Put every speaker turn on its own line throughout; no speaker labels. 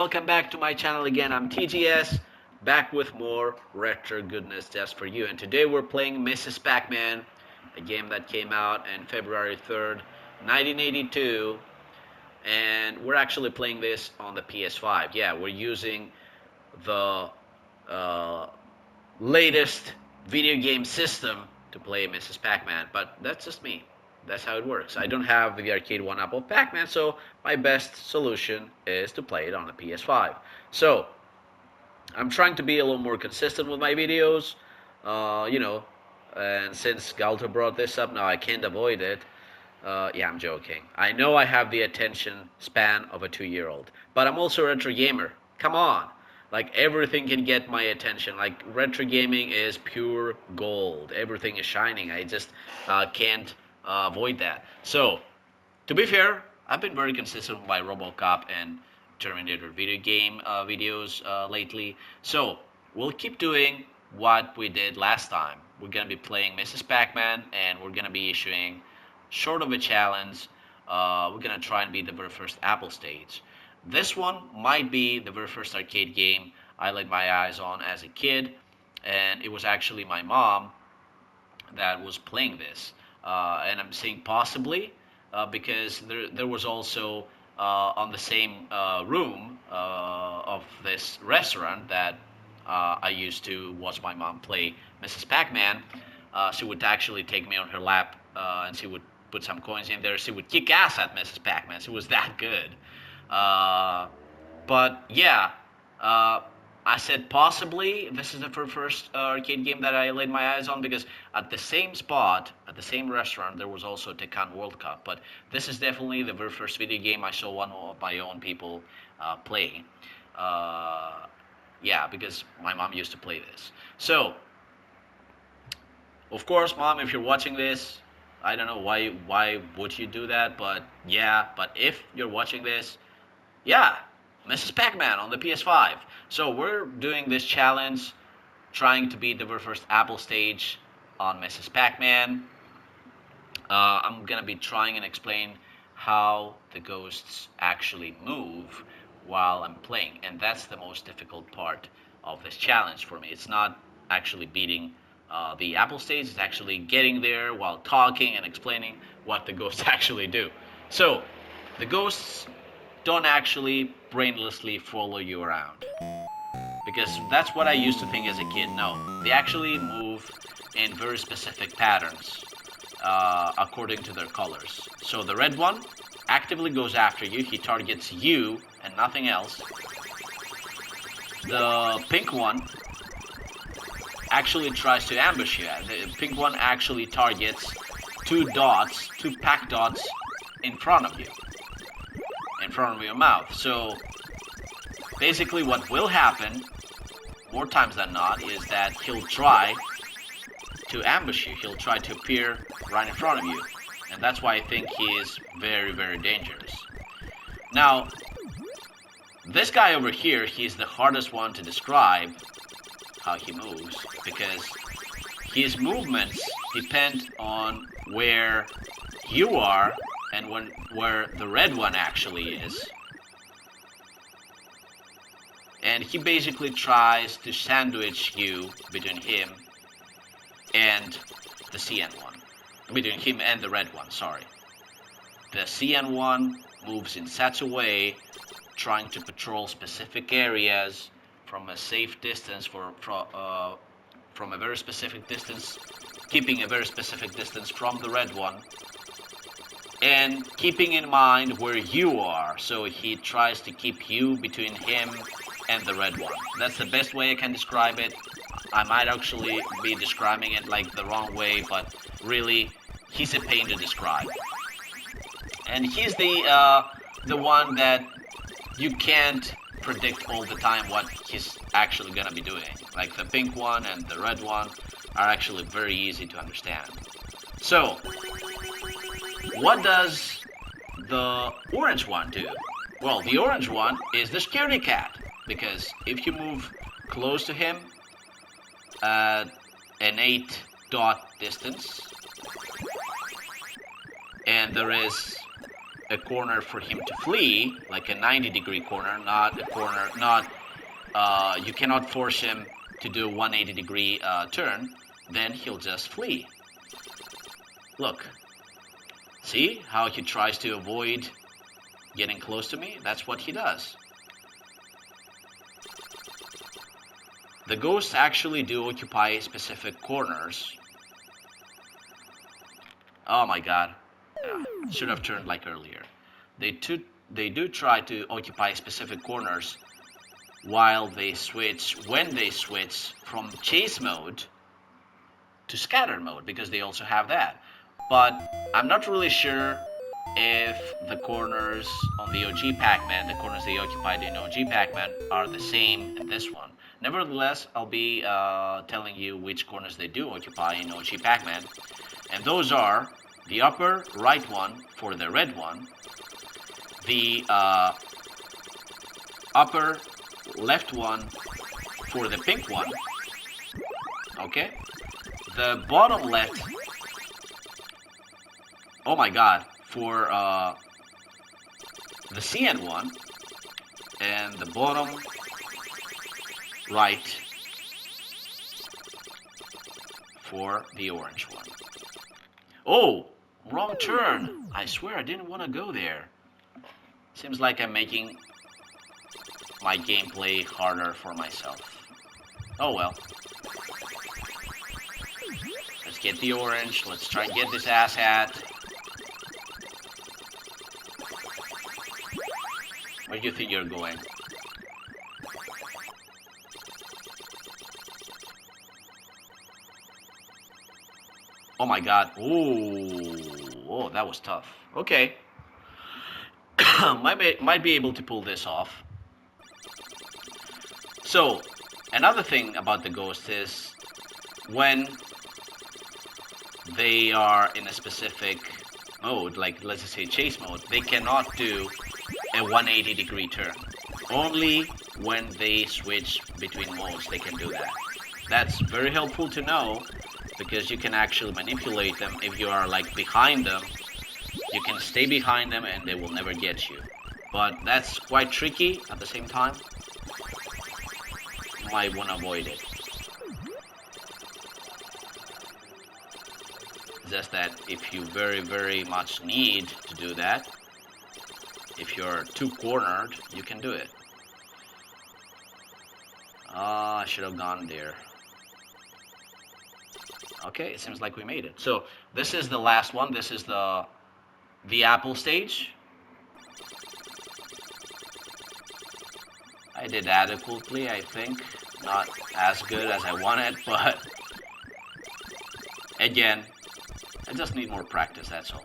Welcome back to my channel again. I'm TGS, back with more retro goodness just for you. And today we're playing Ms.PAC-MAN, a game that came out on February 3rd, 1982. And we're actually playing this on the PS5. Yeah, we're using the uh, latest video game system to play Mrs. Pac-Man, but that's just me. That's how it works. I don't have the arcade one-up of Pac-Man, so my best solution is to play it on the PS5. So, I'm trying to be a little more consistent with my videos, uh, you know, and since Galto brought this up, now I can't avoid it. Yeah, I'm joking. I know I have the attention span of a 2-year-old, but I'm also a retro gamer. Come on. Like, everything can get my attention. Like, retro gaming is pure gold. Everything is shining. I just can't avoid that. So, to be fair, I've been very consistent with my RoboCop and Terminator video game videos lately. So, we'll keep doing what we did last time. We're going to be playing Mrs. Pac-Man, and we're going to be issuing short of a challenge. We're going to try and beat the very first Apple stage. This one might be the very first arcade game I laid my eyes on as a kid, and it was actually my mom that was playing this. And I'm saying possibly because there was also on the same room of this restaurant that I used to watch my mom play Mrs. Pac-Man. She would actually take me on her lap and she would put some coins in there. She would kick ass at Mrs. Pac-Man. She was that good. Uh, but yeah, uh, I said possibly this is the first arcade game that I laid my eyes on because at the same spot, at the same restaurant, there was also Tekken World Cup. But this is definitely the very first video game I saw one of my own people play. Uh, yeah, because my mom used to play this. So, of course, mom, if you're watching this, I don't know why would you do that, but yeah, but if you're watching this, yeah, Mrs. Pac-Man on the PS5. So we're doing this challenge, trying to beat the very first Apple stage on Mrs. Pac-Man. I'm gonna be trying and explain how the ghosts actually move while I'm playing, and that's the most difficult part of this challenge for me. It's not actually beating the Apple stage; it's actually getting there while talking and explaining what the ghosts actually do. So, the ghosts don't actually brainlessly follow you around. Because that's what I used to think as a kid. No, they actually move in very specific patterns according to their colors. So the red one actively goes after you, he targets you and nothing else. The pink one actually tries to ambush you. The pink one actually targets two dots, two pack dots in front of you, in front of your mouth. So basically what will happen more times than not is that he'll try to ambush you. He'll try to appear right in front of you. And that's why I think he is very, very dangerous. Now, this guy over here, he's the hardest one to describe how he moves because his movements depend on where you are and where the red one actually is. And he basically tries to sandwich you between him and the CN one. Between him and the red one, sorry. The CN one moves in such a way, trying to patrol specific areas from a safe distance from a very specific distance, keeping a very specific distance from the red one, and keeping in mind where you are. So he tries to keep you between him and the red one. That's the best way I can describe it. I might actually be describing it like the wrong way, but really, he's a pain to describe. And he's the one that you can't predict all the time what he's actually gonna be doing. Like the pink one and the red one are actually very easy to understand. So, what does the orange one do? Well, the orange one is the scaredy cat, because if you move close to him at an 8 dot distance, and there is a corner for him to flee, like a 90-degree corner, not a corner, you cannot force him to do a 180-degree turn, then he'll just flee. Look. See how he tries to avoid getting close to me? That's what he does. The ghosts actually do occupy specific corners. Oh my god. Yeah, should have turned like earlier. They do try to occupy specific corners when they switch from chase mode to scatter mode, because they also have that. But I'm not really sure if the corners on the OG Pac-Man, the corners they occupied in OG Pac-Man, are the same in this one. Nevertheless, I'll be telling you which corners they do occupy in OG Pac-Man. And those are the upper right one for the red one, the upper left one for the pink one, okay? The bottom left, oh my god, for the CN one, and the bottom right for the orange one. Oh, wrong turn. I swear I didn't want to go there. Seems like I'm making my gameplay harder for myself. Oh well. Let's get the orange. Let's try and get this asshat. Where do you think you're going? Oh my god. Ooh. Oh, that was tough. Okay. might be able to pull this off. So, another thing about the ghost is when they are in a specific mode, like let's just say chase mode, they cannot do a 180-degree turn. Only when they switch between modes they can do that. That's very helpful to know, because you can actually manipulate them. If you are like behind them, you can stay behind them and they will never get you. But that's quite tricky at the same time. You might want to avoid it. Just that if you very, very much need to do that, if you're too cornered, you can do it. I should have gone there. Okay, it seems like we made it. So this is the last one. This is the apple stage. I did adequately, I think. Not as good as I wanted, but again, I just need more practice, that's all.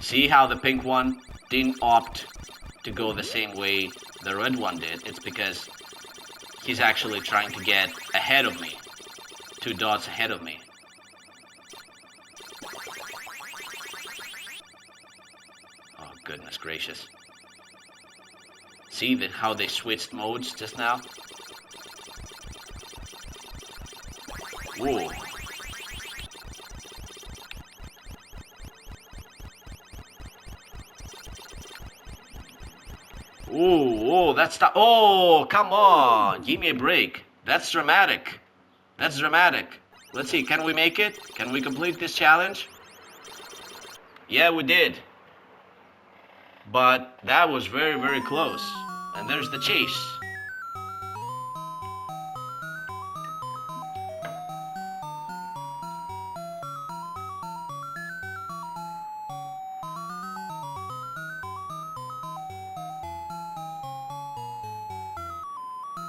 See how the pink one didn't opt to go the same way the red one did? It's because he's actually trying to get ahead of me. 2 dots ahead of me. Oh, goodness gracious. See how they switched modes just now? Whoa. Oh, that's the... Oh, come on. Give me a break. That's dramatic. That's dramatic. Let's see, can we make it? Can we complete this challenge? Yeah, we did. But that was very, very close. And there's the chase.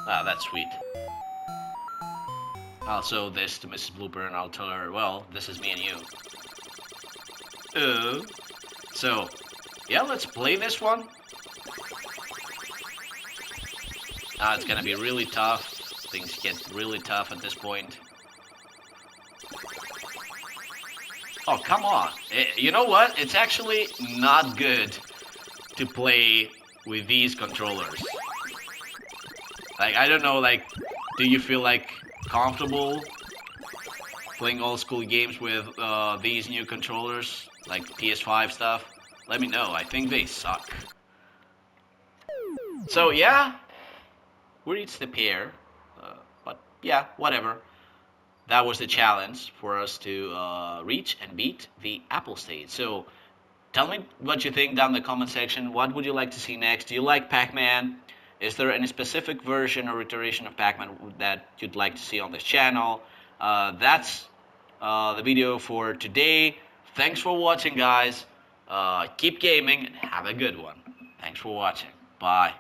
Ah, that's sweet. I'll show this to Mrs. Blooper and I'll tell her, well, this is me and you. So, yeah, let's play this one. It's gonna be really tough. Things get really tough at this point. Oh, come on. You know what? It's actually not good to play with these controllers. Like, I don't know, like, do you feel like comfortable playing old school games with these new controllers, like PS5 stuff, let me know. I think they suck. So yeah, we reached the pair. But yeah, whatever. That was the challenge for us to reach and beat the Apple stage. So tell me what you think down in the comment section. What would you like to see next? Do you like Pac-Man? Is there any specific version or iteration of Pac-Man that you'd like to see on this channel? That's the video for today. Thanks for watching, guys. Keep gaming and have a good one. Thanks for watching. Bye.